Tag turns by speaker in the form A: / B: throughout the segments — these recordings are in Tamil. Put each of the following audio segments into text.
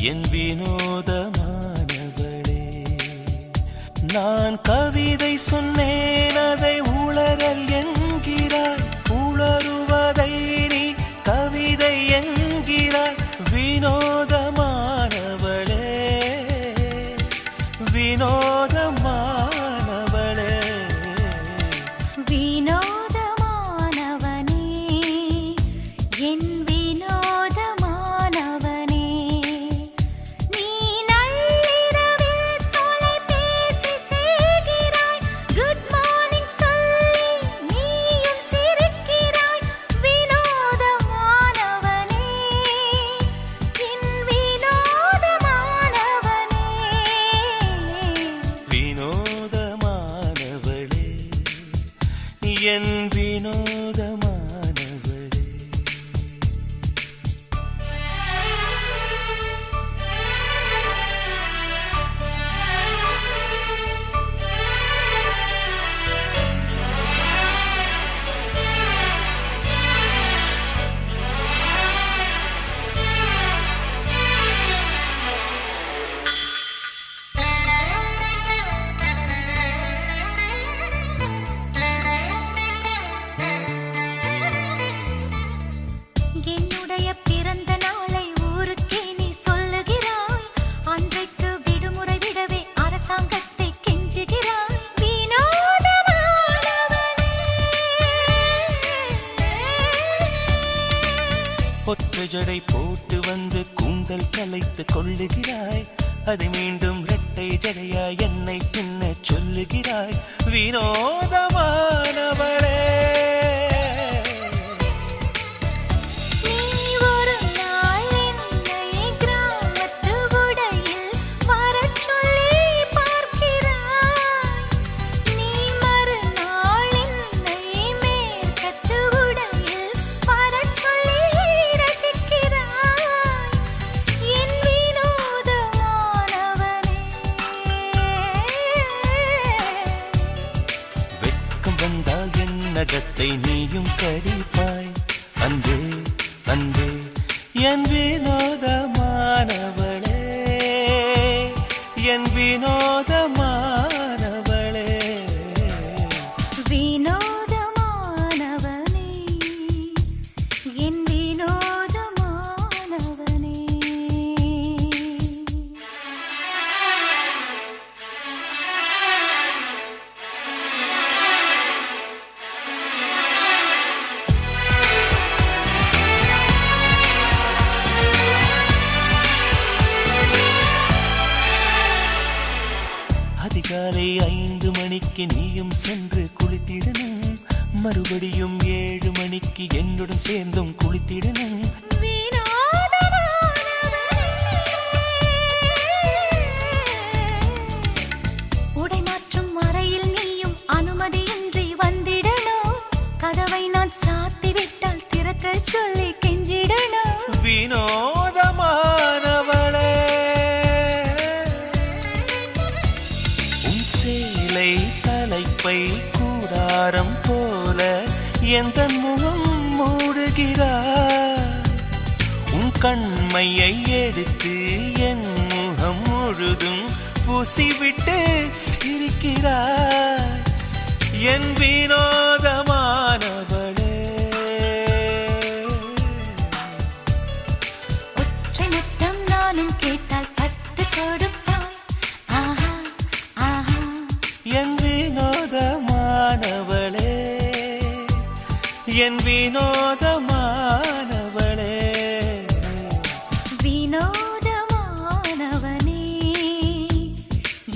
A: என் வினோதமானவளே, நான் கவிதை சொன்னேன் அதை உளறல் என்கிறாய், உளறுவதை நீ கவிதை என்கிறாய். வினோதமானவளே, வினோதமானவளே,
B: வினோதமானவனே, என்
A: என் வினோதமானவளே.
B: என்னுடைய பிறந்த நாளை ஊருக்கே நீ சொல்லுகிறாய், அன்றைக்கு விடுமுறை விடவே அரசாங்கத்தை கெஞ்சுகிறாய். வினோதமானவனே,
A: ஒற்றை ஜடை போட்டு வந்து கூந்தல் கலைத்து கொள்ளுகிறாய், அதை மீண்டும் இரட்டை ஜடையாய் என்னை பின்ன சொல்லுகிறாய். வினோதமானவளே, வந்தால் என் நகத்தை நீயும் கடிப்பாய். அன்பே அன்பே, என் வினோதமானவளே, என் வினோதமானவளே,
B: வினோதமானவனே, என் வினோதமானவனே.
A: அதிகாலை 5 மணிக்கு நீயும் சென்று குளித்திடணும், மறுபடியும் 7 மணிக்கு என்னுடன் சேர்ந்தும் குளித்திடணும்.
B: உடை மாற்றும் அறையில் நீயும் அனுமதியின்றி வந்திடணும், கதவை நான் சாத்தி விட்டால் திறக்க சொல்லி கெஞ்சிடணும்.
A: வினோதமானவளே, உன் சேலை தலைப்பை கூடாரம் போல எந்த முகம் மூடுகிறாய், உன் கண்மையை எடுத்து என் முகம் முழுதும் பூசிவிட்டு சிரிக்கிறாய். என் வினோதமானவளே,
B: ஒற்றை முத்தம் நானும் கேட்டால் பட்டு கொடுப்பாய். ஆஹா ஆஹா,
A: என் வினோதமானவளே, என் வினோதமானவளே,
B: வினோதமானவனே,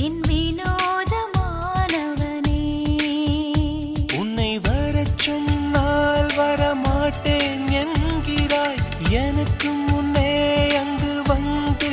B: என் வினோதமானவனே.
A: உன்னை வரச் சொன்னால் வரமாட்டேன் என்கிறாய், எனக்கு முன்னே அங்கு வந்து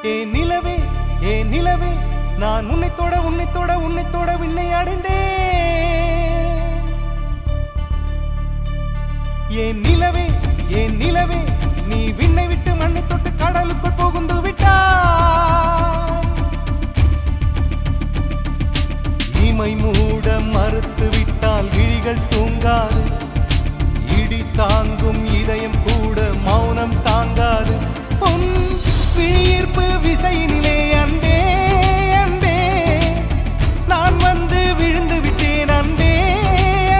A: நிலவே ஏ நிலவே நான் உன்னைத்தோட உன்னைத்தோட உன்னைத்தோட விண்ணை அடைந்தேன். ஏன் நிலவே ஏன் நிலவே நீ விண்ணை விட்டு மண்ணை தொட்டு கடலுக்குள் புகுந்து விட்டாய். இமை மூட மறுத்து விட்டால் விழிகள் தூங்காது. இடி தாங்கும் இதயம் கூட மௌனம் தாங்காது. உன் விழியீர்ப்பு விசையினிலே அன்பே அன்பே நான் வந்து விழுந்து விட்டேன் அன்பே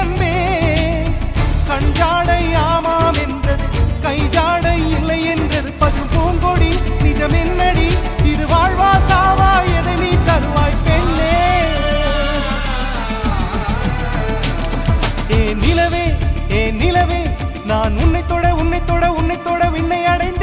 A: அன்பே. கஞ்சாடை ஆமாம் என்றது கைஜாடை இல்லை என்றது பசு பூங்கொடி நிஜம் என்னடி இது வாழ்வா சாவா எதை நீ தருவாய் பெண்ணே. ஏ நிலவே ஏ நிலவே நான் உன்னைத்தோட உன்னைத்தோட உன்னைத்தோட விண்ணை அடைந்தேன்.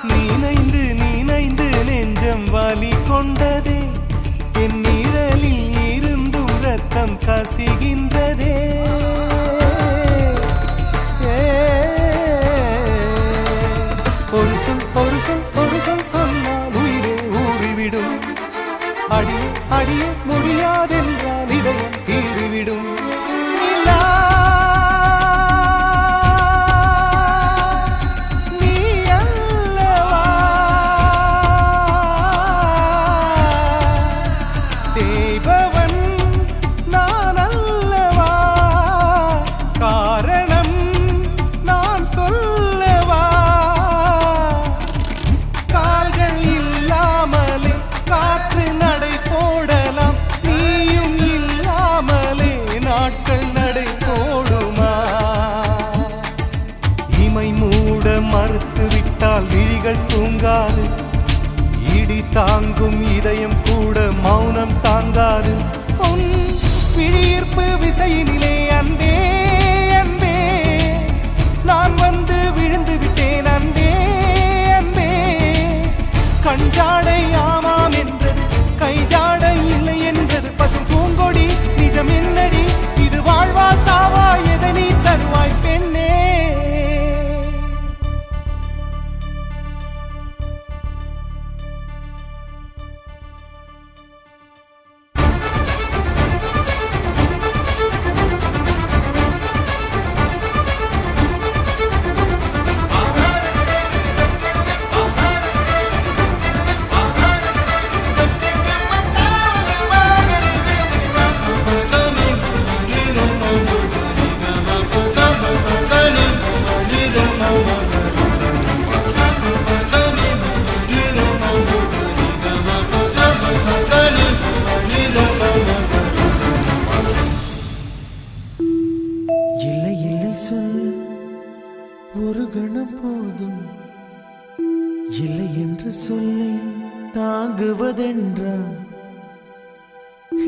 A: நீனைந்து நெஞ்சம் வலி கொண்டதே என் நிழலில் இருந்தும் ரத்தம் கசிகின்றதே. ஒரு சொல் ஒரு சொல் ஒரு சொல் சொன்னால் உயிரே ஊறிவிடும். அடிய அடிய முடியாதென்றால் இதயம் தீறிவிடும். தூங்காது. இடி தாங்கும் இதயம் கூட மௌனம் தாங்காது. உன் விழியீர்ப்பு விசையினிலே அன்பே அன்பே நான் வந்து விழுந்து விட்டேன் அன்பே அன்பே. கஞ்சாடை ஆமாம் என்றது கைஜாடை இல்லை என்றது பசு பூங்கொடி நிஜம் என்னடி இது வாழ்வா சாவா எதை நீ தருவாய் பெண்ணே. ஒரு கணம் போதும் இல்லை என்று சொல்லை தாங்குவதென்றா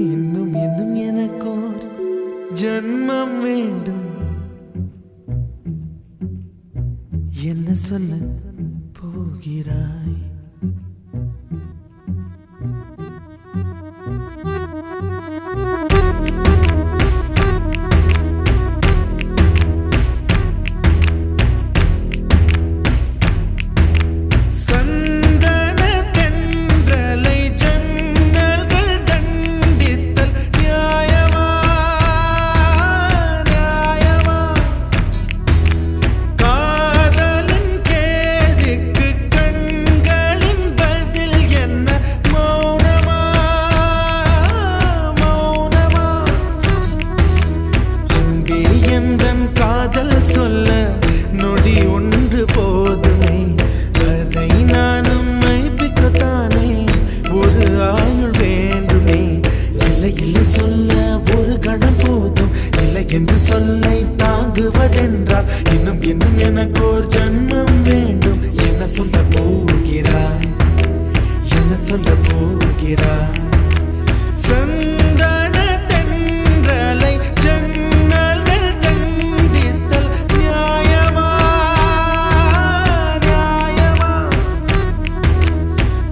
A: இன்னும் இன்னும் எனக்கோர் ஜன்மம் வேண்டும். என்ன சொல்ல போகிறாய்? என்று சொல்லை தாங்குவதென்றால் இன்னும் இன்னும் எனக்கோர் ஜன்மம் வேண்டும். என்ன சொல்ல போகிறாய், என்ன சொல்ல போகிறாய்? சந்தன தென்றலை ஜன்னல்கள் கண்டித்தல் நியாயமா, நியாயமா?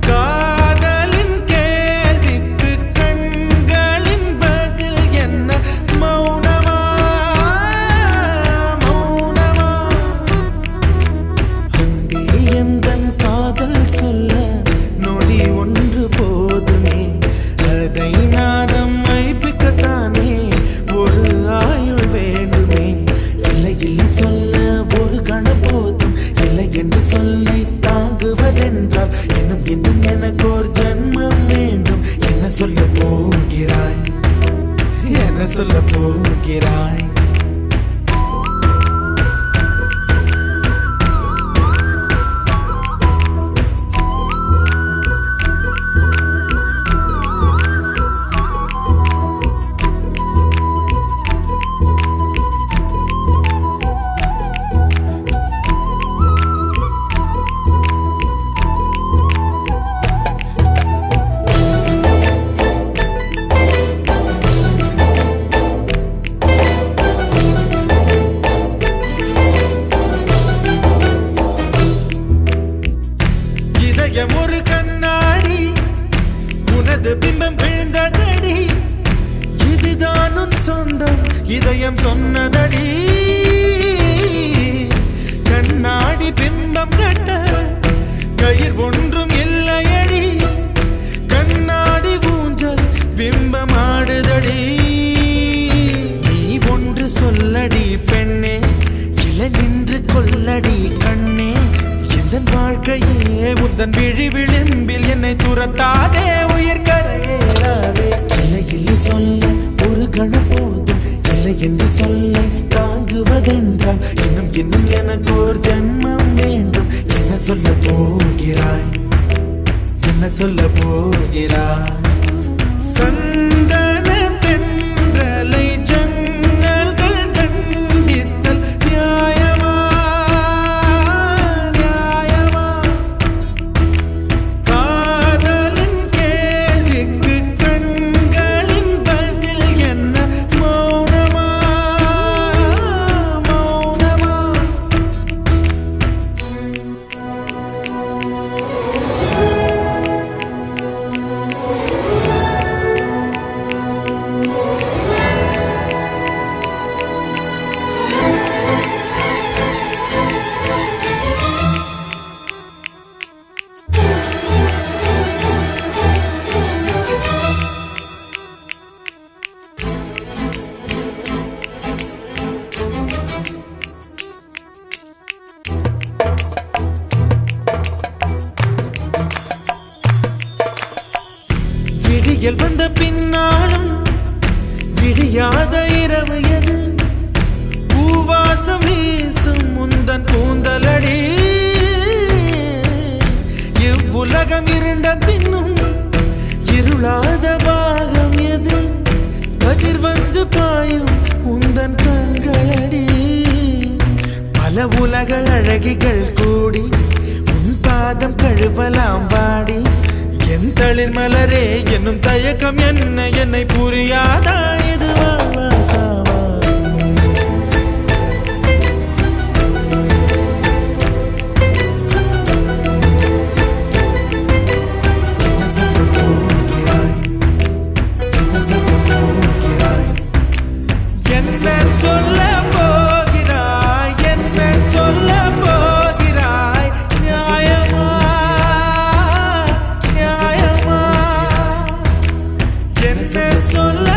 A: காதலின் கேள்விக்கு கண்களின் பதில் என்ன மௌனமா, மௌனமா? அன்பே எந்தன் காதல் சொல்ல நொடி ஒன்று போதுமே, அதை நானும் மைப்பிக்கத்தானே ஒரு ஆயுள் வேண்டுமே. இல்லை இல்லை சொல்ல ஒரு கணம் போதும், இல்லை என்று சொல்லை தாங்குவதென்றால் இன்னும் இன்னும் எனக்கு ஒரு ஜன்மம் வேண்டும். என்ன சொல்ல போகிறாய், என்ன சொல்ல போகிறாய்? ஒரு கண்ணாடி உனது பிம்பம் விழுந்ததடி, இதுதான் உன் சொந்தம் இதயம் சொன்னதடி. கண்ணாடி பிம்பம் கட்ட கயிர் ஒன்றும் இல்லையடி, கண்ணாடி ஊஞ்சல் பிம்பம் ஆடுதடி. நீ ஒன்று சொல்லடி பெண்ணே, இல நின்று கொல்லடி கண்ணே. எந்தன் வாழ்க்கையே உந்தன் விழி விளிம்பில் என்னை துரத்தாதே, உயிர் கரையேறாதே. இல்லை இல்லை சொல்ல ஒரு கணம் போதும், இல்லை என்று சொல்ல தாங்குவதென்றால் இன்னும் இன்னும் எனக்கு ஒரு ஜன்மம் வேண்டும். என்ன சொல்ல போகிறாய், என்ன சொல்ல போகிறாய்? சந்தன தென்றலை ஜன்னல்கள் கண்டித்தல் நியாயமா, நியாயமா? காதலின் கேள்விக்கு கண்களின் பதில் என்ன மௌனமா, மௌனமா? விடியல் வந்த பின்னாலும் விடியாத இரவு எது, பூவாசம் வீசும் முந்தன் கூந்தலடி. இவ்வுலகம் இருண்ட பின்னும் இருளாத பாகம் எது, கதிர் வந்து பாயும் உந்தன் கண்களடி. பல உலக அழகிகள் கூடி உன் பாதம் கழுவலாம் வாடி. என் தளிர் மலரே என்னும் தயக்கம் என்ன, என்னை புரியாதா இது வாழ்வா சாவா? என்ன சொல்ல போகிறாய், என்ன சொல்ல போகிறாய்? என்ன சொல்ல போகிறாய், என்ன சொல்ல போகிறாய்? நியாயமா, நியாயமா? என்ன சொல்ல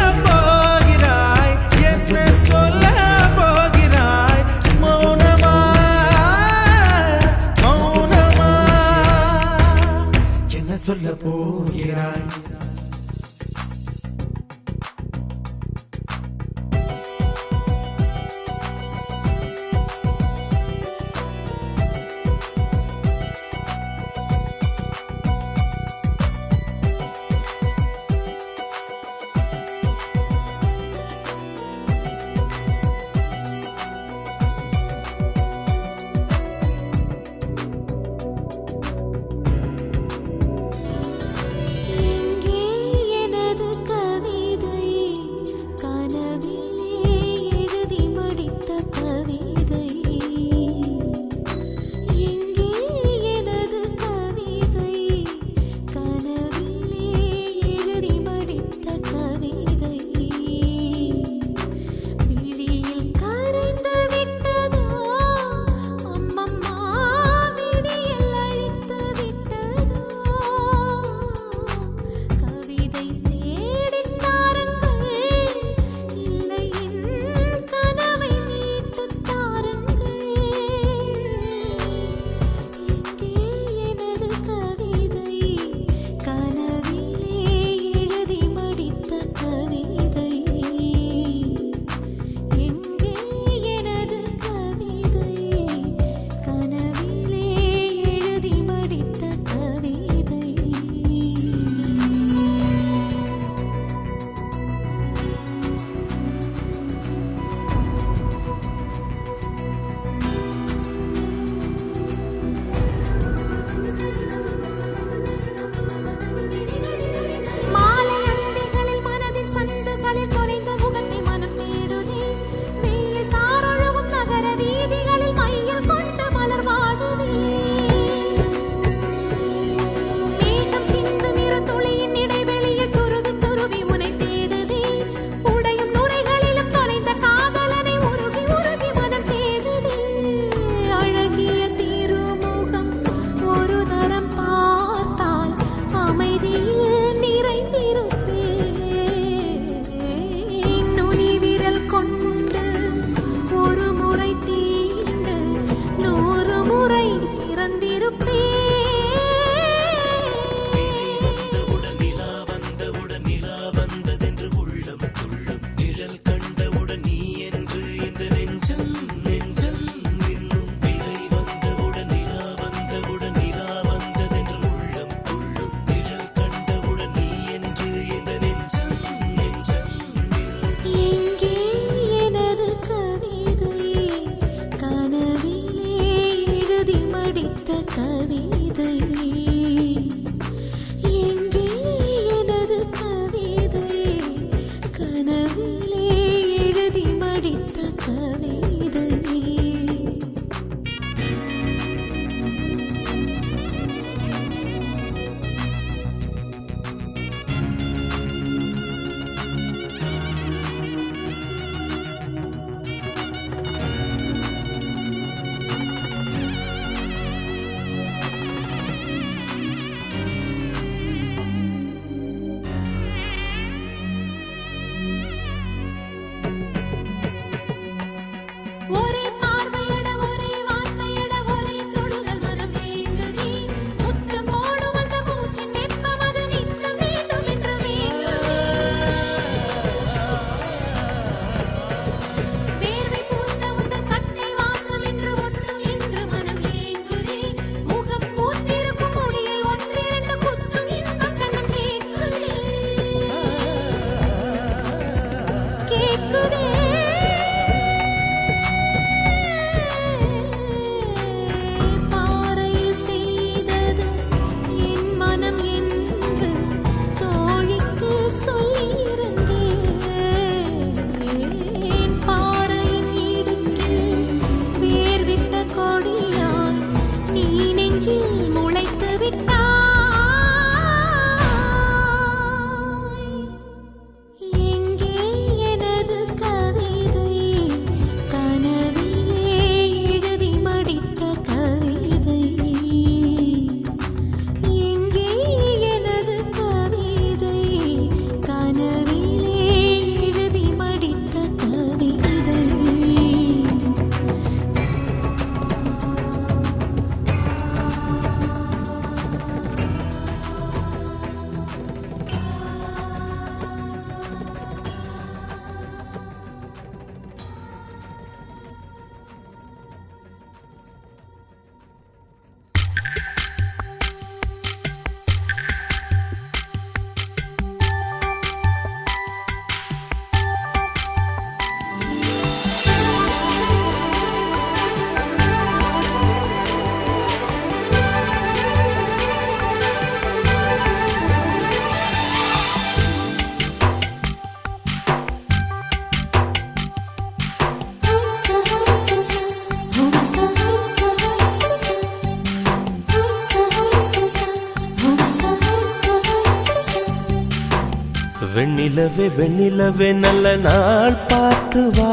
C: வெண்ணிலவே வெண்ணிலவே நல்ல நாள் பார்த்து வா,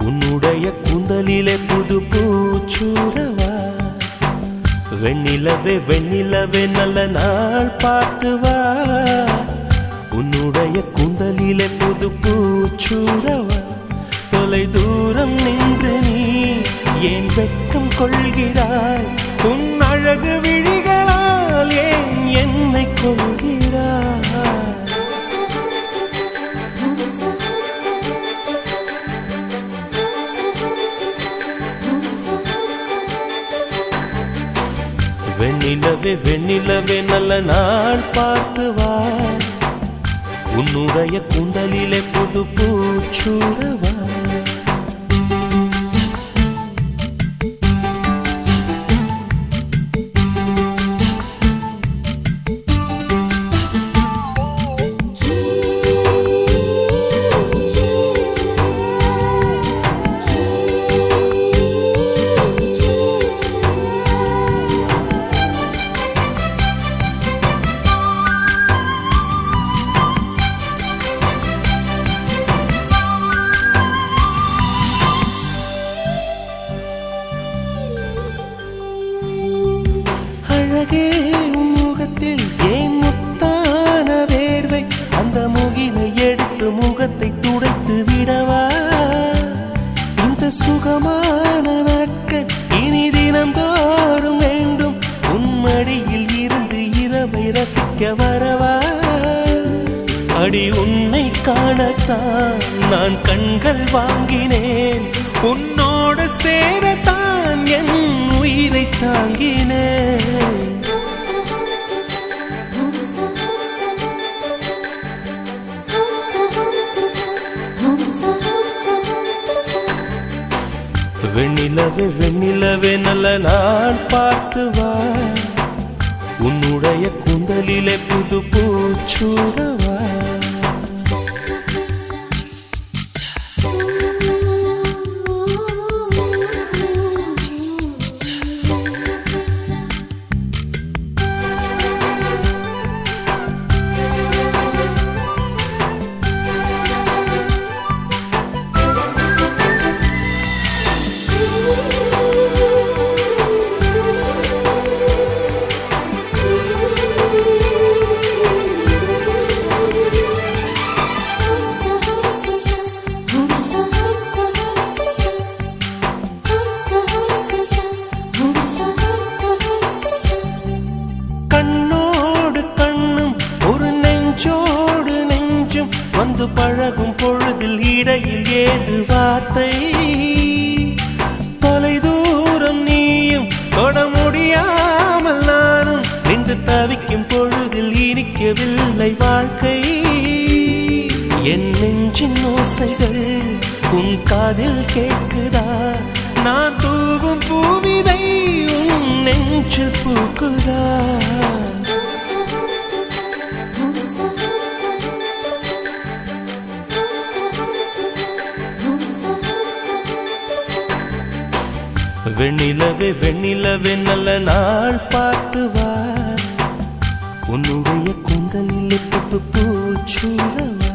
C: உன்னுடைய கூந்தலிலே புது பூச்சூடவா. வெண்ணிலவே வெண்ணிலவே நல்ல நாள் பார்த்து வா, உன்னுடைய கூந்தலிலே புது பூச்சூடவா. தொலை தூரம் நின்று நீ ஏன் வெட்கம் கொள்கிறாய், உன் அழகு விழிகளால் ஏன் என்னை கொள்கிறாய். வெண்ணிலவே வெண்ணிலவே நல்ல நாள் பார்த்து வா, உன்னுடைய கூந்தலிலே புது பூச்சூடவா. அழகே உன் முகத்தில் ஏன் முத்தான வேர்வை, அந்த முகிலை எடுத்து முகத்தை துடைத்து விடவா. இந்த சுகமான நாட்கள் இனி தினந்தோறும் வேண்டும், உன் மடியில் இருந்து இரவை ரசிக்க வரவா. அடி உன்னை காணத்தான் நான் கண்கள் வாங்கினேன், உன்னோடு சேரத்தான் என் உயிரை தாங்கினேன். வெண்ணிலவே வெண்ணிலவே நல்ல நாள் பார்த்து வா, உன்னுடைய கூந்தலிலே புது பூச்சூடவா. கண்ணோடு கண்ணும் ஒரு நெஞ்சோடு நெஞ்சும் வந்து பழகும் பொழுதில் இடையில் ஏது வார்த்தை. தொலை தூரம் நீயும் தொட முடியாமல் நானும் நின்று தவிக்கும் பொழுதில் இனிக்கவில்லை வாழ்க்கை. என் நெஞ்சின் ஓசைகள் உன் காதில் கேட்குதா, நான் தூவும் பூவிதை உன் நெஞ்சில் பூக்குதா. வெண்ணிலவே வெண்ணிலவே நல்ல நாள் பார்த்து வா, உன்னுடைய கூந்தலிலே புது பூச்சூடவா.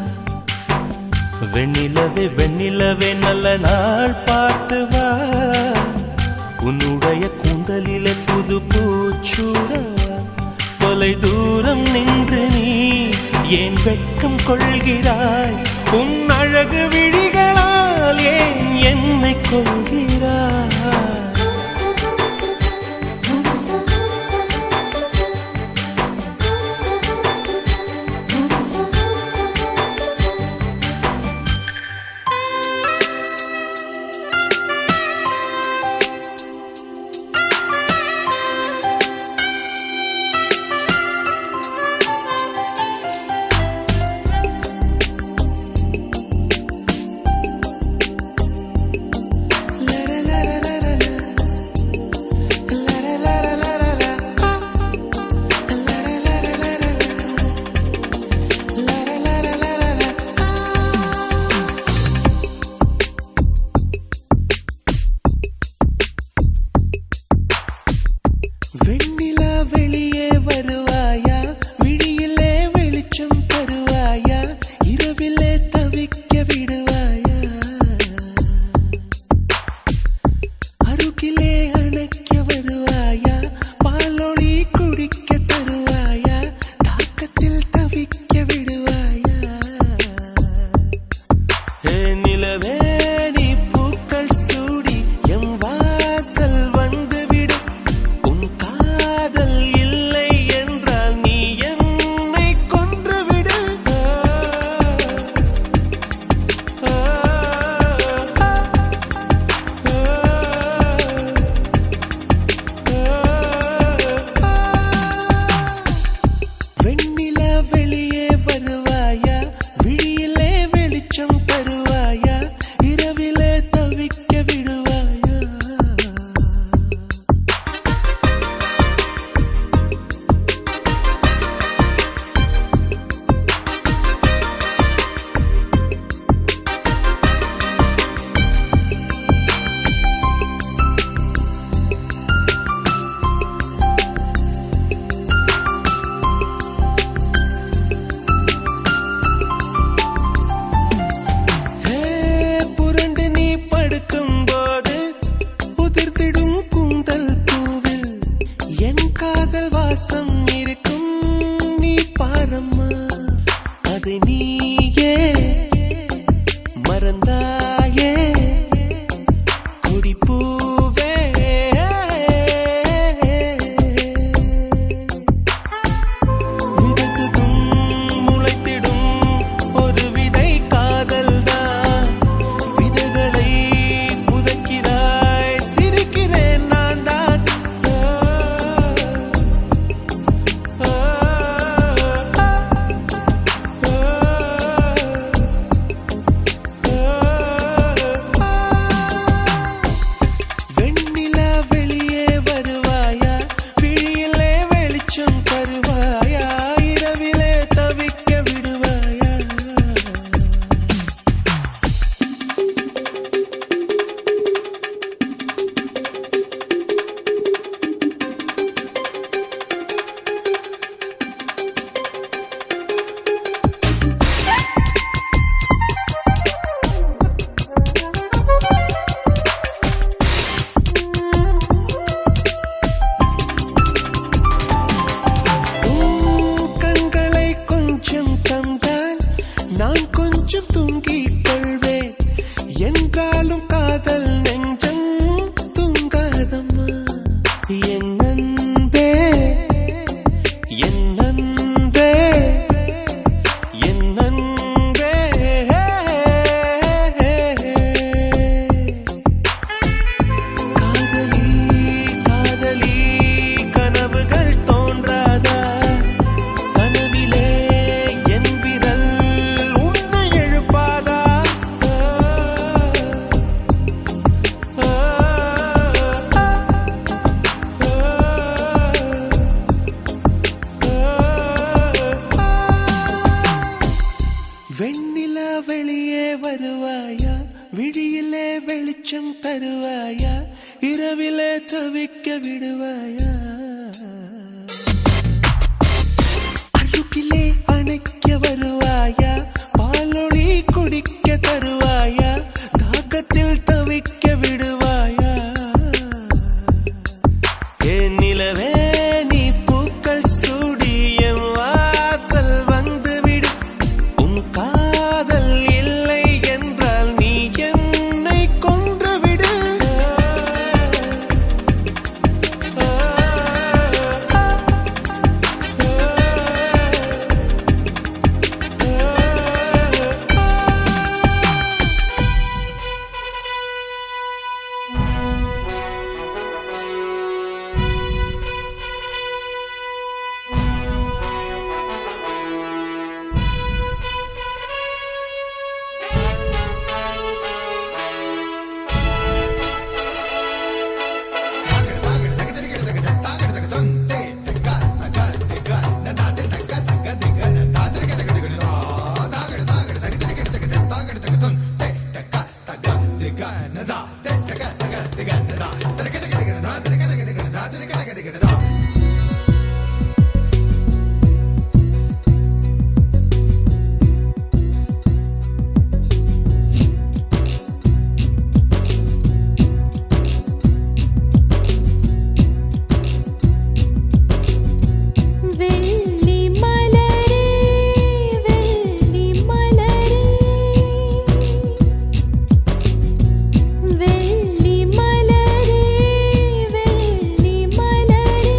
C: வெண்ணிலவே வெண்ணிலவே நல்ல நாள் பார்த்து வா, உன்னுடைய கூந்தலிலே புது பூச்சூடவா. தொலை தூரம் நின்று நீ ஏன் வெட்கம் கொள்கிறாய், உன் அழகு விழிகளால் ஏன் என்னை கொள்கிறாய். அதை நீயே மறந்தாயே கொடிப்பூவே விதைத்ததும் முளைத்திடும் ஒரு விதை காதல்தான் விதைகளை புதைக்கிறாய் சிரிக்கிறேன் நான் தான் வெண்ணிலா வெளியே வருவாயா விழியிலே வெளிச்சம் தருவாயா இரவிலே தவிக்க விடுவாயா கண்களை கொஞ்சம் தந்தால் நான் கொஞ்சம் தூங்கிக் கொள்வேன் என்றாலும் காதல் நெஞ்சம் தூங்காதம்மா என் அன்பே என் அன்பே என் அன்பே காதலி காதலி கனவுகள் தோன்றாதா கனவிலே என் விரல் உன்னை எழுப்பாதா வெண்ணிலா வெளியே வருவாயா விழியிலே வெளிச்சம் தருவாயா இரவிலே தவிக்க விடுவாயா அருகிலே அணைக்க வருவாயா பாலொளி குடிக்க தருவாயா தாகத்தில் தவிக்க விடுவாயா என் நிலவே நீ பூக்கள் சூடி என் வாசல் வந்துவிடு உன் காதல் இல்லை என்றால் நீ என்னை கொன்றுவிடு
B: வெள்ளி மலரே வெள்ளி மலரே வெள்ளி மலரே வெள்ளி மலரே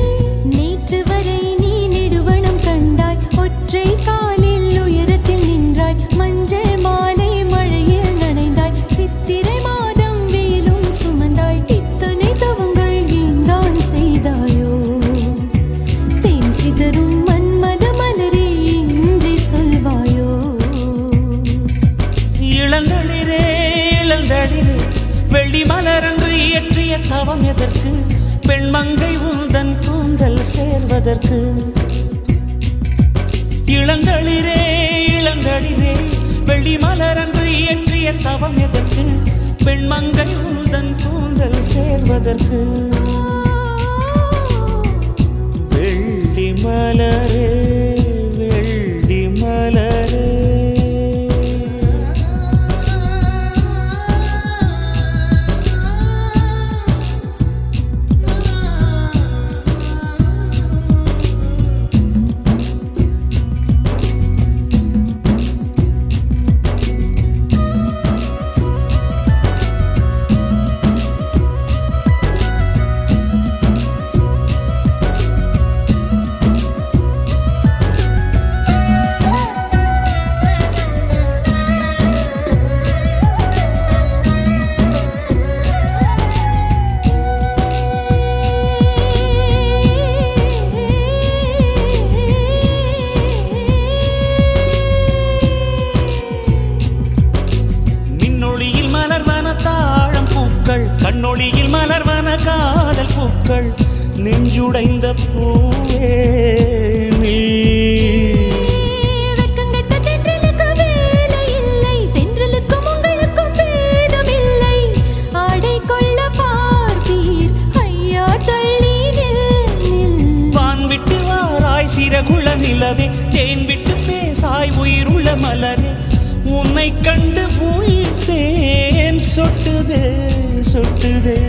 B: நேற்று வரை நீ நெடுவனம் கண்டாய் ஒற்றை காலில் உயரத்தில் நின்றாய் மஞ்சள் மாலை மழையில் நனைந்தாய் சித்திரை மாதம் வெயிலும் சுமந்தாய் இத்தனை தவங்கள் ஏன்தான் செய்தாயோ தேன் சிதறும் மன்மத மலரே இன்றி சொல்வாயோ
C: இளந்தளிரே இளந்தளிரே வெள்ளி மலரன்று இயற்றிய தவம் எதற்கு பெண்மங்கை உந்தன் கூந்தல் சேர்வதற்கு இளந்தளிரே இளந்தளிரே வெள்ளி மலரன்று இயற்றிய தவம் எதற்கு பெண்மங்கை உந்தன் கூந்தல் சேர்வதற்கு வெள்ளி மலரே வெள்ளி மலரே பூக்கள் நெஞ்சுடைந்த பூவே நீ.
B: வெட்கங்கெட்ட தென்றலுக்கு வேலை இல்லை, தென்றலுக்கும் உங்களுக்கும் பேதமில்லை. ஆடை கொள்ள பார்ப்பீர் ஐயா தள்ளி நில்.
C: வான் விட்டு வாராய் சிறகுள்ள நிலவே, தேன் விட்டு பேசாய் உயிருள்ள மலரே. உன்னை கண்டு உயிர் தேன் சொட்டுதே சொட்டுதே.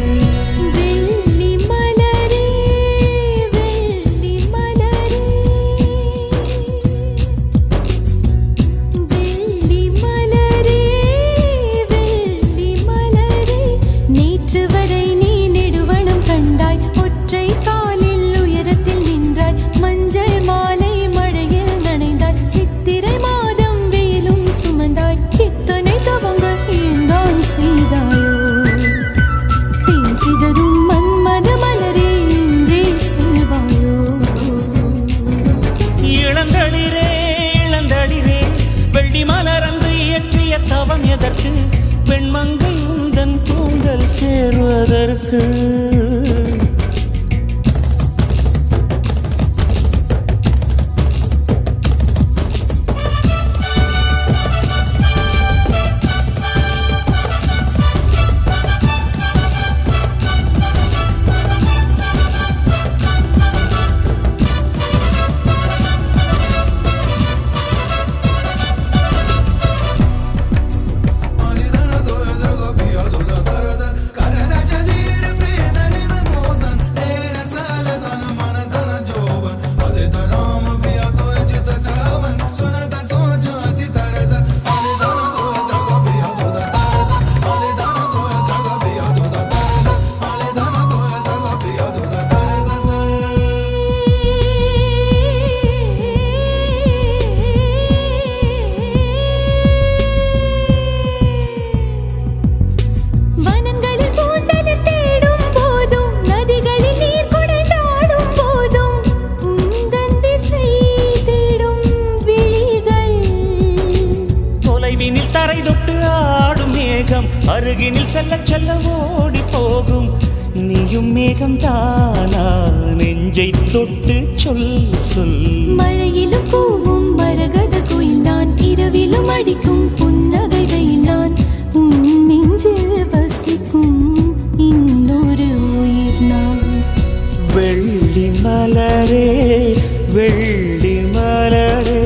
B: வெள்ளி மலரே வெள்ளி மலரே வெள்ளி மலரே வெள்ளி மலரே. நேற்று வரை நீ நெடுவனம் கண்டாய், ஒற்றை காலில் உயரத்தில் நின்றாய். மஞ்சள் மாலை மழையில் நனைந்தாய், சித்திரை மாதம் வெயிலும் சுமந்தாய். இத்தனை தவங்கள் ஏன்தான் செய்தாயோ? தேன் சிதறும் மன்மத மலரே என்றே சொல்வாயோ?
C: இளந்தளிரே இளந்தளிரே, வெள்ளி மலரந்து இயற்றிய தவம் எதற்கு? பெண்மங்கை உந்தன் கூந்தல் சேருவதற்கு.
B: வனங்களில் பூந்தளிர் தேடும் போதும், நதிகளில் நீர் குடைந்தாடும் போதும், உந்தன் திசை தேடும் விழிகள்.
C: தொலைவினில் தரை தொட்டு ஆடும் மேகம், அருகினில் செல்ல செல்ல ஓடி போகும். நீயும் மேகம் தானா? நெஞ்சை தொட்டு சொல் சொல்.
B: மழையிலும் கூவும் மரகத குயில் நான், இரவிலும் அடிக்கும் புன்னகை வெயில் நான். உன் நெஞ்சில் வசிக்கும் இன்னொரு உயிர் நான்.
C: வெள்ளி மலரே வெள்ளி மலரே.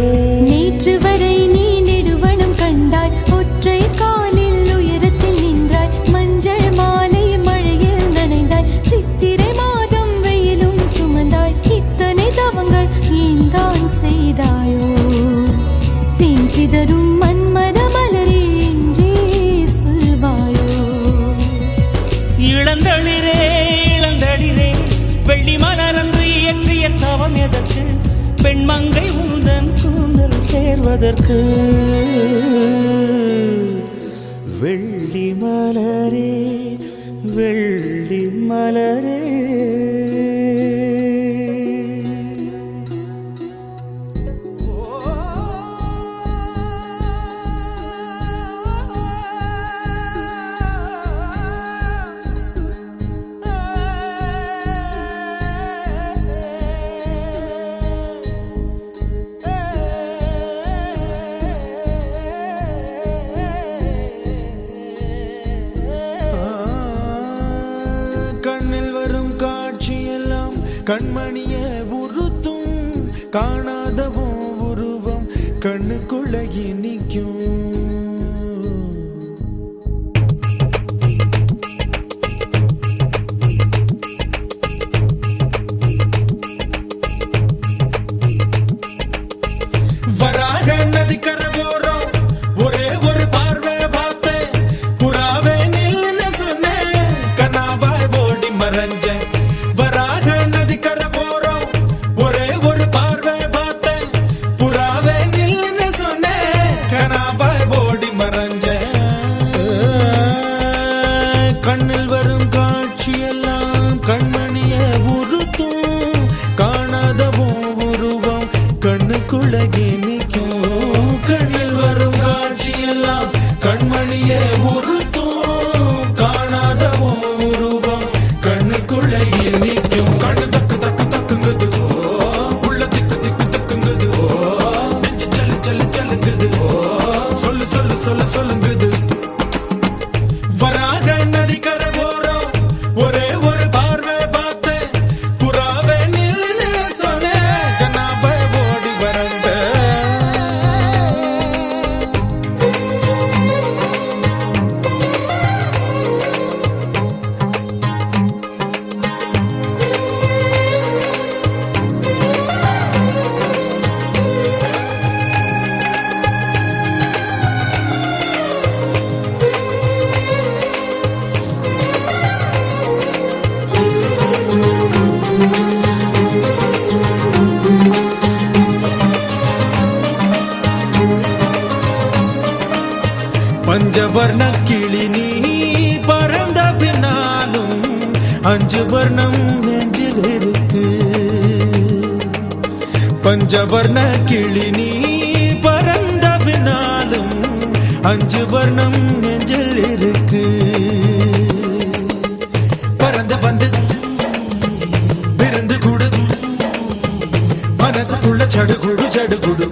B: நேற்று வரை நீ நெடுவனம் கண்டாய், ஒற்றை காலில் உயரத்தில் நின்றாய். மஞ்சள் மாலை மழையில் நனைந்தாய், சித்திரை மாதம் வெயிலும் சுமந்தாய். இத்தனை தவங்கள் ஏன்தான் செய்தாயோ? தேன் சிதறும் மன்மத மலரே என்றே சொல்வாயோ?
C: இளந்தளிரே இளந்தளிரே, வெள்ளி மலரன்று இயற்றிய தவம் எதற்கு? பெண்மங்கை உந்தன் கூந்தல் சேர்வதற்கு. வெள்ளி மலரே வெள்ளி மலரே.
A: கண்ணில் வரும் காட்சியெல்லாம் கண்மணிய உறுத்தும். காணாதவோ உருவம் கண்ணுக்குள்ள நிற்கும். வராக நதிக்கரை போறோம், ஒரே ஒரு பார்வை பார்த்தேன். புறாவே நில்லுன்னு சொன்னேன், கனாவாய் ஓடி மறைஞ்சேன். வராக நதிக்கரை போறோம், ஒரே ஒரு பார்வை பார்த்தேன். புறாவே நில்லுன்னு சொன்னேன், கனாவாய் ஓடி பஞ்சவர்ண கிளி நீ பறந்த பின்னாலும் 5 வர்ணம் நெஞ்சில் இருக்கு. பஞ்சவர்ண கிளி நீ பறந்த பின்னாலும் 5 வர்ணம் நெஞ்சில் இருக்கு. பறந்து வந்து விருந்து கூடு மனசுக்குள்ள சடுகுடு சடுகுடு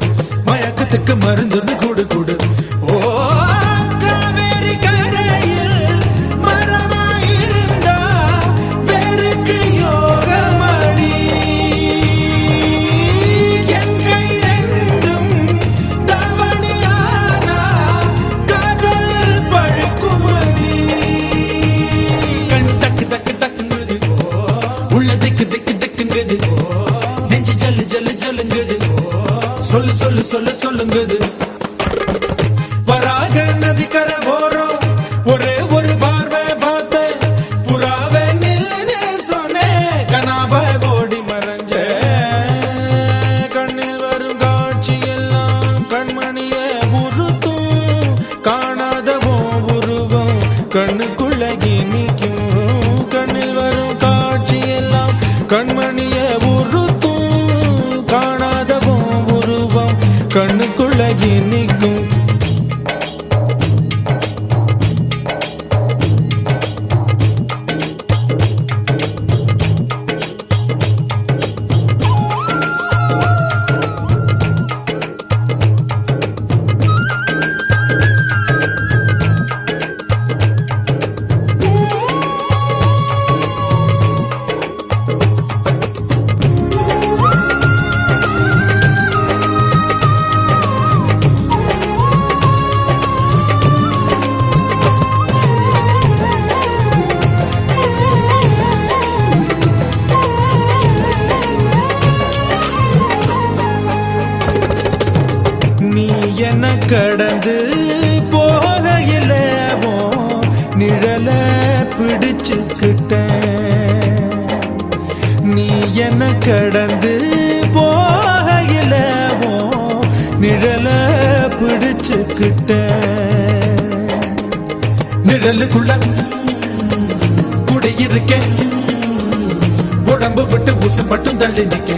A: மயக்கத்துக்கு மருந்துன்னு கூடு கூடு. ஓ காவேரி கரையில் மரமாயிருந்தா வேருக்கு யோகமடி. என் கை ரெண்டும் தவணியானா காதல் பழுக்குமடி. கண் தக்கு தக்கு தக்குங்குது உள்ள திக்கு திக்கு திக்குங்குது. நெஞ்சு ஜல்லு ஜல்லு ஜல்லுங்குது. சொல்லு சொல்லு சொல்லு சொல்லுங்குது. வராக நதிக்கரை ஓரம் ஒரே ஒரு பார்வை பார்த்த புறாவே நில்லுன்னு சொன்னேன். கனாவை ஓடி மறைஞ்ச கண்ணில் வரும் காட்சி எல்லாம் கண்மணிய உருத்தும். காணாதவோ உருவம் கண்ணுக்குள்ள நிற்கும். கண்ணில் வரும் காட்சி எல்லாம் கண்மணிய உருத்தும். காணாதவோ உருவம் கண்ணுக்குள்ள நிற்கும். நீ என்ன கடந்து போகையில நிழல பிடிச்சுக்கிட்ட. நீ என்ன கடந்து போகையில நிழல பிடிச்சுக்கிட்ட. நிழலுக்குள்ள குடியிருக்க உடம்பு விட்டு உசு மட்டும் தள்ளி நிக்க.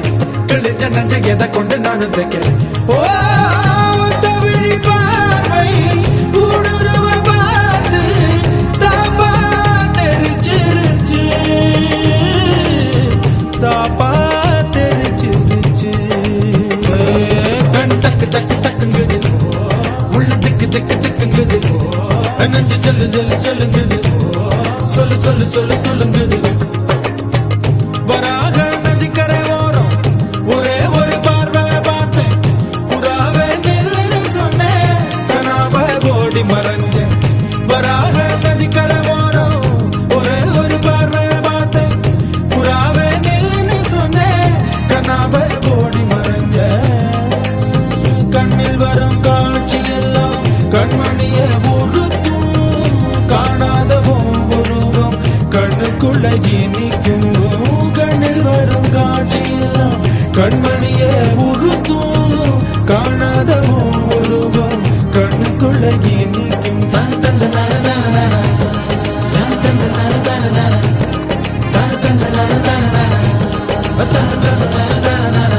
A: கிழிஞ்ச நஞ்ச எதை கொண்டு நானும் தைக்க. ஓ தவிழி பார்வை ஊடுருவ பார்த்து தாப்பா தெரிச்சிருச்சு. தாப்பா தெரிச்சிருச்சு. கண் தக்கு தக்கு தக்குங்குது உள்ள திக்கு திக்கு திக்குங்குது. நெஞ்சு ஜல்லு ஜல்லு ஜல்லுங்குது. சொல்லு சொல்லு சொல்லு சொல்லுங்குது. வராக நதிக்கரை ஓரம் ஒரே ஒரு பார்வை பார்த்தேன். புறாவே நில்லுன்னு சொன்னேன். கனாவை ஓடி மறைஞ்சேன். வராக நதிக்கரை ஓரம் ஒரே ஒரு பார்வை பார்த்தேன். புறாவே நில்லுன்னு சொன்னேன். கனாவை ஓடி மறைஞ்சேன். கண்ணில் வரும் காட்சி எல்லாம் கண்மணிய உருத்தும். காணாதவோ உருவம் கண்ணுக்குள்ள இனிக்கும். கண்ணில் வரும் காட்சி எல்லாம் கண்மணிய உருத்தும். காணாதவோ உருவம் கண்ணுக்குள்ள இனிக்கும். தன் தந்த நர நர நர தன் தந்த நர நர நர தன் தந்த நர நர நர தன் தந்த நர நர நர.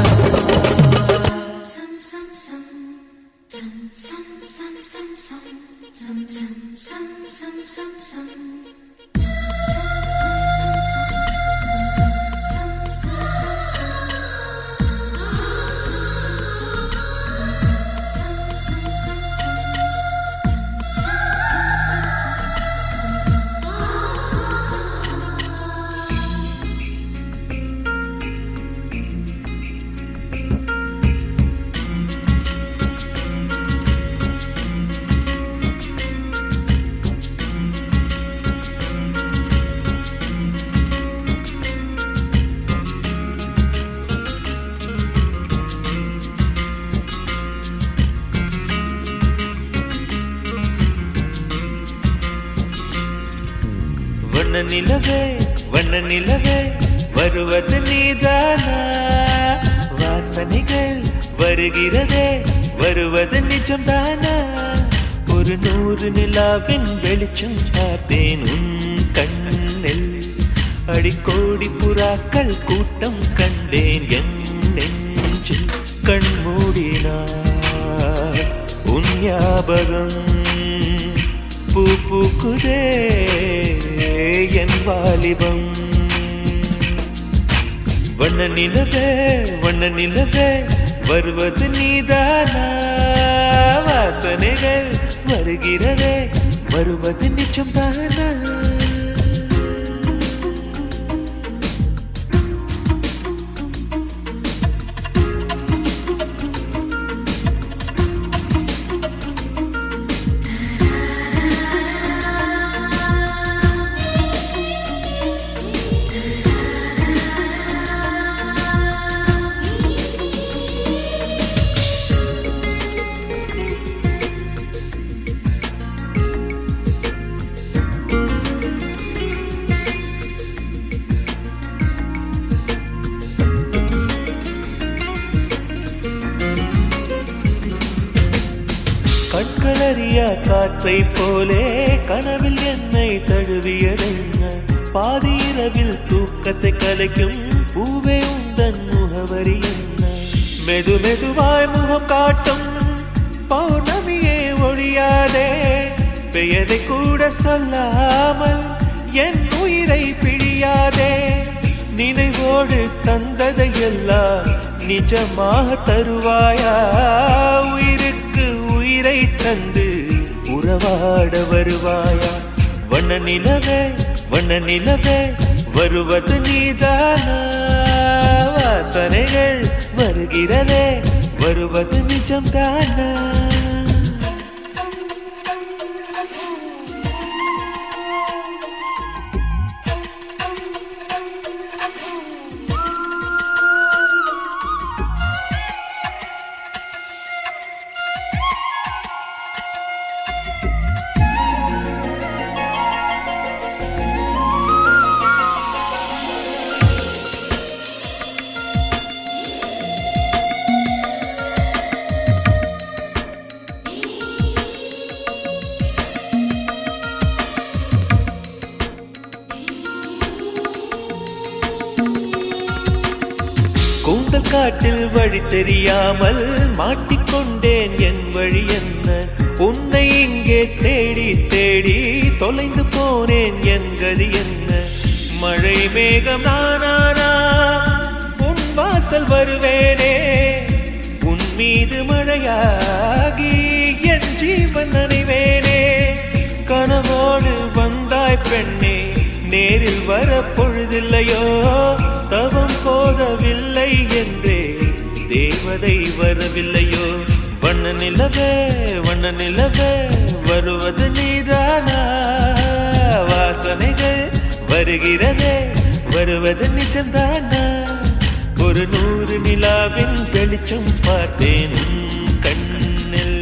C: வண்ண நிலவே வருவது நீதானா? வாசனைகள் வருகிறதே வருவது நிஜம்தானா? ஒரு 100 நிலாவின் வெளிச்சம் பார்த்தேன் உன் கண்ணில். அடிக்கோடி புறாக்கள் கூட்டம் கண்டேன் என் நெஞ்சில். கண் மூடினார் உன் ஞாபகம் பூ பூக்குதே என் வாலிபம். வண்ண நிலவே வண்ண நிலவே வருவது நீதானா? வாசனைகள் வருகிறதே வருவது நிச்சயம்தானா? கண்களறியா காற்றை போலே கனவில் என்னை தழுவியதென்ன? பாதி இரவில் தூக்கத்தை கலைக்கும் பூவே உந்தன் முகவரி என்ன? மெது மெதுவாய் முகம் காட்டும் பௌர்ணமியே ஒழியாதே. பெயரை கூட சொல்லாமல் என் உயிரை பிழியாதே. நினைவோடு தந்ததையெல்லாம் நிஜமாக தருவாயா? உயிருக்கு உயிரை தந்து உறவாட வருவாயா? வண்ண நிலவே வண்ண நிலவே வருவது நீதானா? வாசனைகள் வருகிறதே வருவது நிஜம்தானா? கூந்தல் காட்டில் வழி தெரியாமல் மாட்டிக்கொண்டேன் என் வழி என்ன? உன்னை இங்கே தேடி தேடி தொலைந்து போனேன் என் கதி என்ன? மழை மேகம் நானானா உன் வாசல் வருவேனே. உன் மீது மழையாகி என் ஜீவன் நனைவேனே. கனவோடு வந்தாய் பெண்ணே நேரில் வர பொழுதில்லையோ? தவம் போதவில்லை என்றே தேவதை வரவில்லையோ? வண்ண நிலவே வண்ண நிலவே வருவது நீதானா? வாசனைகள் வருகிறதே வருவது நிஜம்தானா? ஒரு 100 நிலாவின் வெளிச்சம் பார்த்தேன் உன் கண்ணில்.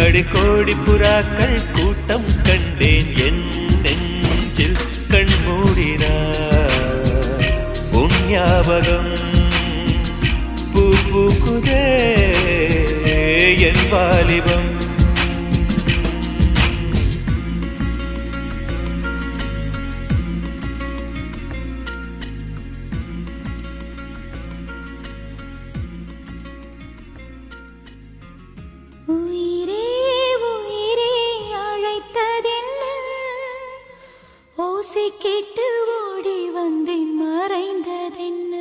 C: அடிக்கோடி புறாக்கள் கூட்டம் கண்டேன் என் நெஞ்சில். கண் மூடினார் உன் ஞாபகம் பூ பூக்குதே என் வாலிபம்.
B: உயிரே உயிரே அழைத்ததென்ன? ஓசை கேட்டு ஓடி வந்தேன் மறைந்ததென்ன?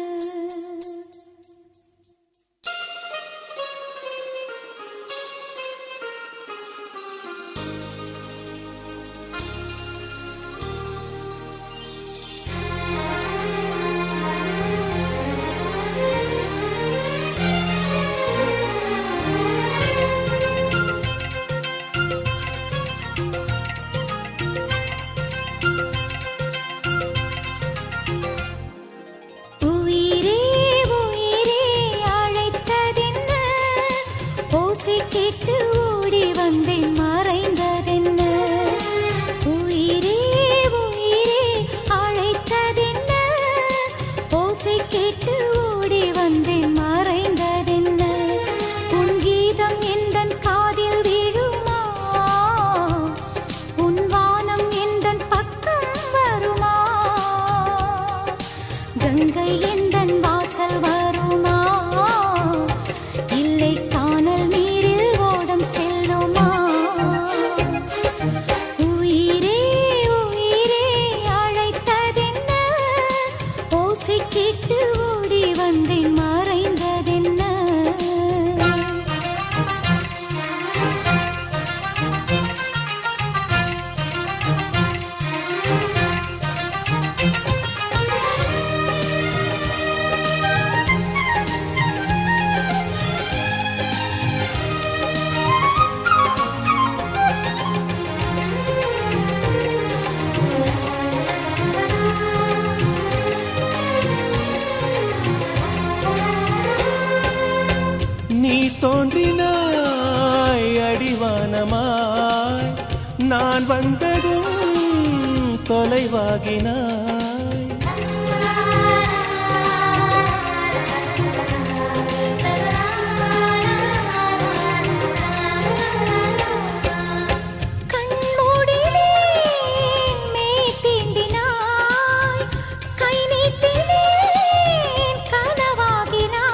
A: நான் வந்ததும் தொலைவாகினாய்.
B: கண்மூடினேன், மெய் தீண்டினாய். கை நீட்டினேன், கனவாகினாய்.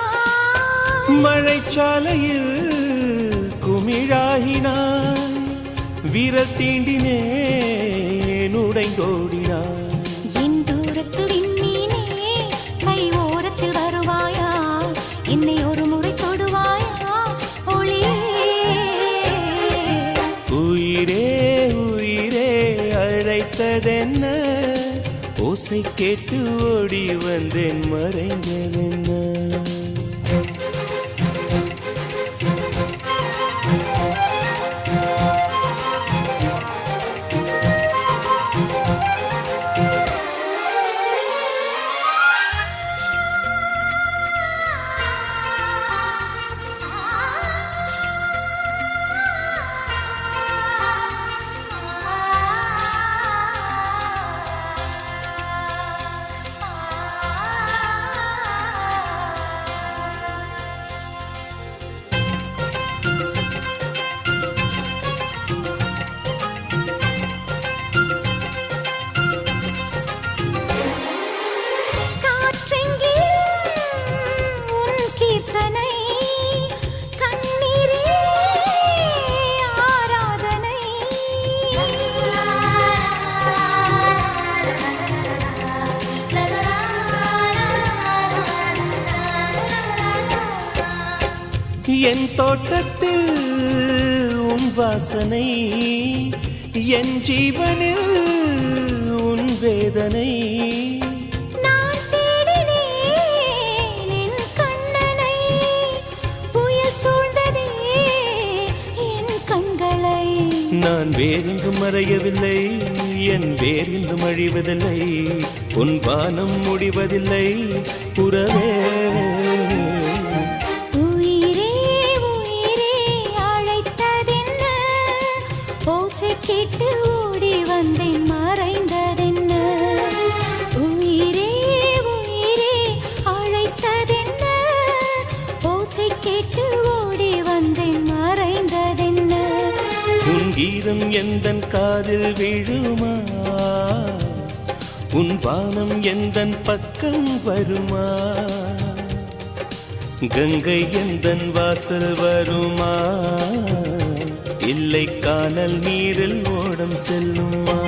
A: மழைச்சாலையில் குமிழாகினாய். விரல் தீண்டினேன், உடைந்தோடினாய்.
B: என் தூரத்து விண்மீனே, கை ஓரத்தில் வருவாயா? என்னை ஒரு முறை தொடுவாயா? ஒளியே,
A: உயிரே உயிரே அழைத்ததென்ன? ஓசை கேட்டு ஓடி வந்தேன், மறைந்ததென்ன?
B: காற்றெங்கிலும் உன் கீர்த்தனை, கண்ணீரே ஆராதனை.
A: என் தோட்டத்தில் உன் வாசனை, என் ஜீவனில் உன் வேதனை.
B: நான் தேடினேன் என் கண்ணனை, புயல் சூழ்ந்ததே என் கண்களை.
A: நான் வேறெங்கும் மறையவில்லை, என் வேறெங்கும் அழிவதில்லை. உன் வானம் முடிவதில்லை புறவே.
B: உயிரே உயிரே அழைத்ததென்ன? ஓசை கேட்டு ஓடி வந்தேன், மறைந்ததென்ன? உயிரே உயிரே அழைத்ததென்ன? ஓசை கேட்டு ஓடி வந்தேன், மறைந்ததென்ன?
A: உன் கீதம் எந்தன் காதில் விழுமா? உன் வானம் எந்தன் பக்கம் வருமா? கங்கை எந்தன் வாசல் வருமா? இல்லை கானல் நீரில் ஓடம் செல்லுமா?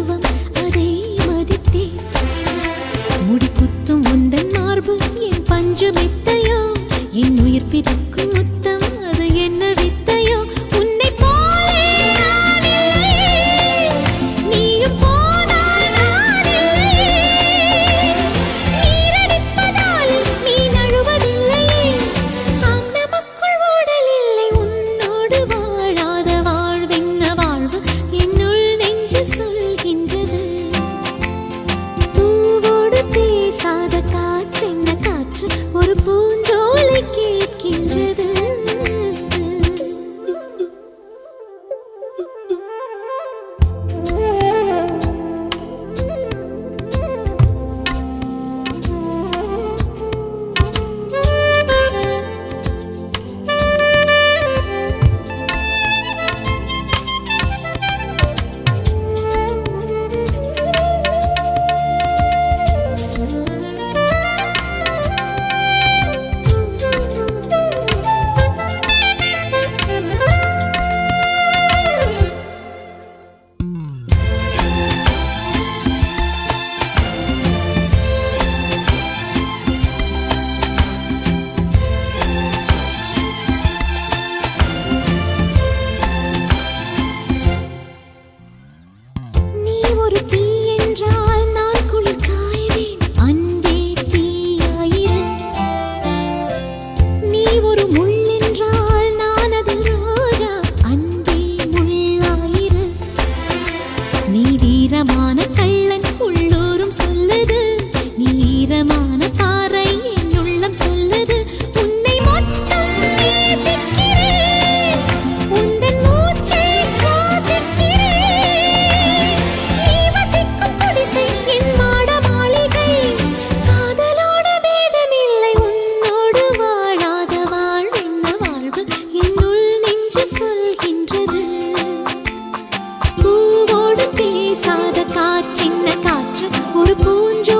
B: பருவம் அதை மதித்தேன். முடி குத்தும் உந்தன் மார்பு என் பஞ்சு மெத்தையோ, என் உயிர் பிதக்கும் முத்தம் அது என்ன வித்தையோ. உன்னை போலே நான் இல்லையே, நீயும் போனால் நான் இல்லையே. நீரடிப்பதாலே நீ நழுவதில்லையே, ஆம் நமக்குள் ஊடல் இல்லை. உன்னோடு வாழாத வாழ்வென்ன வாழ்வு என்னுள் நெஞ்சு சொல்கின்றது. பூவோடு பேசாத காற்றென்ன காற்று ஒரு பூஞ்சோலை கேட்கின்றது. நீ ஒரு தீ என்றால் நான் குளிர் காய்வேன். அன்பே தீயாயிரு. நீ ஒரு முள் என்றால் நான் அதில் ரோஜா. அன்பே முள்ளாயிரு. நீ வீரமான கள்ளன் உள்ளூரும் சொல்லுது, நீ ஈரமான பாறை என் உள்ளம் சொல்லுது. உன்னை மொத்தம் நேசிக்கிறேன், உந்தன் மூச்சை சுவாசிக்கிறேன். நீ வசிக்கும் குடிசை என் மாட மாளிகை, காதலோட பேதமில்லை. உன்னோடு வாழாத வாழ்வென்ன வாழ்வு என்னுள் நெஞ்சு சொல்கின்றது. பூவோடு பேசாத காற்றென்ன காற்று ஒரு பூஞ்சோ